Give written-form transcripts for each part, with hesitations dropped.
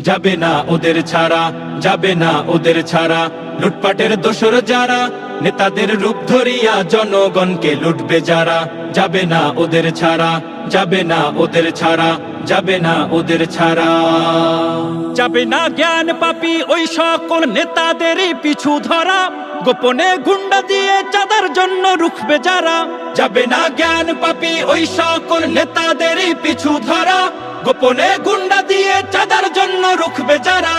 যাবে না ওদের ছাড়া, যাবে না ওদের ছাড়া। লুটপাটের দোসর যারা, নেতাদের রূপ ধরিয়া জনগণকে লুটবে যারা, যাবে না ওদের ছাড়া, যাবে না ওদের ছাড়া, যাবে না ওদের ছাড়া। যাবে না জ্ঞান পাপী ওই সকল নেতাদেরই পিছু ধরা, গোপনে গুন্ডা দিয়ে চাঁদার জন্য রুখবে যারা। যাবে না জ্ঞান পাপী ওই সকল নেতাদেরই পিছু ধরা, গোপনে গুন্ডা দিয়ে চাঁদার জন্য রুখবে যারা।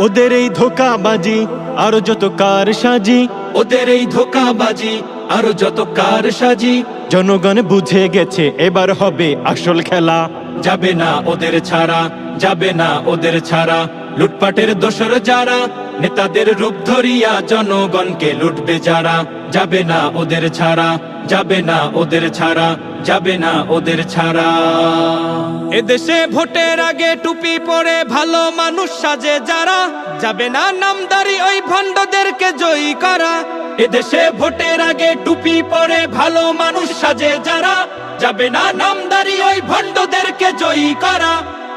ওদের এই ধোঁকাবাজি আরো যত কারসাজি, ওদের এই ধোঁকাবাজি আরো যত কারসাজি, জনগণ বুঝে গেছে এবার হবে আসল খেলা। যাবে না ওদের ছাড়া, যাবে না ওদের ছাড়া। লুটপাটের দোসর যারা, নেতাদের রূপ ধরিয়া জনগণকে লুটবে যারা, যাবে না ওদের ছাড়া, যাবে না ওদের ছাড়া, যাবে না ওদের ছাড়া। এদেশে ভোটের আগে টুপি পরে ভালো মানুষ সাজে যারা, যাবে না নামদারি ওই ভণ্ডদেরকে জয়ী করা। এদেশে ভোটের আগে টুপি পরে ভালো মানুষ সাজে যারা, যাবে না নামদারি ওই ভণ্ডদেরকে জয়ী করা।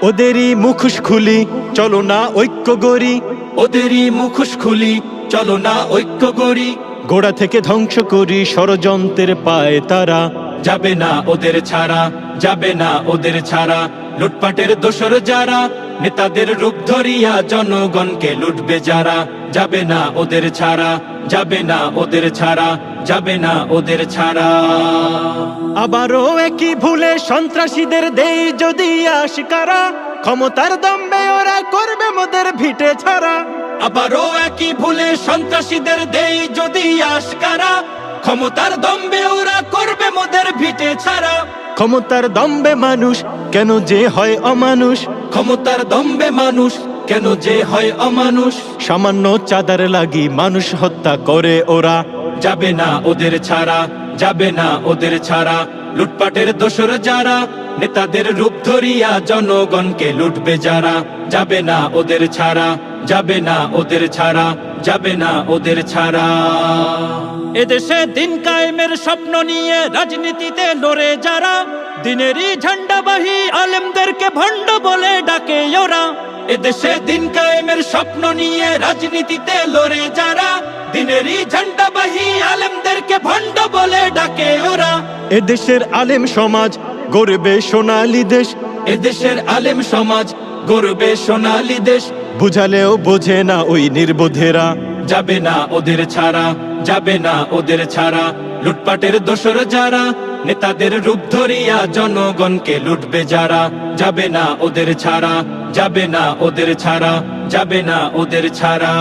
ওদেরই মুখোশ খুলি চলো না ঐক্য গড়ি, ওদেরই মুখোশ খুলি চলো না ঐক্য গড়ি। গোড়া থেকে ধ্বংস করি ষড়যন্ত্রের পায় তারা, যাবে না ওদের ছাড়া, যাবে না ওদের ছাড়া। লুটপাটের দোসর যারা, নেতাদের রূপ ধরিয়া জনগণকে লুটবে যারা, যাবে না ওদের ছাড়া, যাবে না ওদের ছাড়া, যাবে না ওদের ছাড়া। আবারও একই ভুলে সন্ত্রাসীদের দেই যদি আশকারা, ক্ষমতার দম্বে ওরা করবে মোদের ভিটে ছাড়া। আবারও একই ভুলে সন্ত্রাসীদের দেই যদি আশকারা, ক্ষমতার দম্বে ওরা করবে মোদের ভিটে ছাড়া। ক্ষমতার দম্বে মানুষ কেন যে হয় অমানুষ, ক্ষমতার দম্বে মানুষ কেন যে হয় অমানুষ। সামান্য চাঁদার লাগি মানুষ হত্যা করে ওরা, যাবে না ওদের ছাড়া, যাবে না ওদের ছাড়া। লুটপাটের দোসর যারা, নেতাদের রূপ ধরিয়া জনগণকে লুটবে যারা, যাবে না ওদের ছাড়া, যাবে না ওদের ছাড়া, যাবে না ওদের ছাড়া। এদেশে দিন কায়েমের স্বপ্ন নিয়ে রাজনীতিতে লড়ে যারা, দিনেরই ঝান্ডাবাহী আলেমদেরকে ভণ্ড বলে ডাকে ওরা। এদেশে দিন কায়েমের স্বপ্ন নিয়ে রাজনীতিতে লড়ে যারা, দিনেরই ঝান্ডাবাহী আলেমদেরকে ভণ্ড বলে ডাকে ওরা। এদেশের আলেম সমাজ গড়বে সোনালী দেশ, এদেশের আলেম সমাজ গড়বে সোনালী দেশ। বুঝালেও বোঝে না ওই নির্বোধেরা, যাবে না ওদের ছাড়া, যাবে না ওদের ছাড়া। লুটপাটের দোসর যারা, নেতাদের রূপ ধরিয়া জনগণকে লুটবে যারা, যাবে না ওদের ছাড়া, যাবে না ওদের ছাড়া, যাবে না ওদের ছাড়া।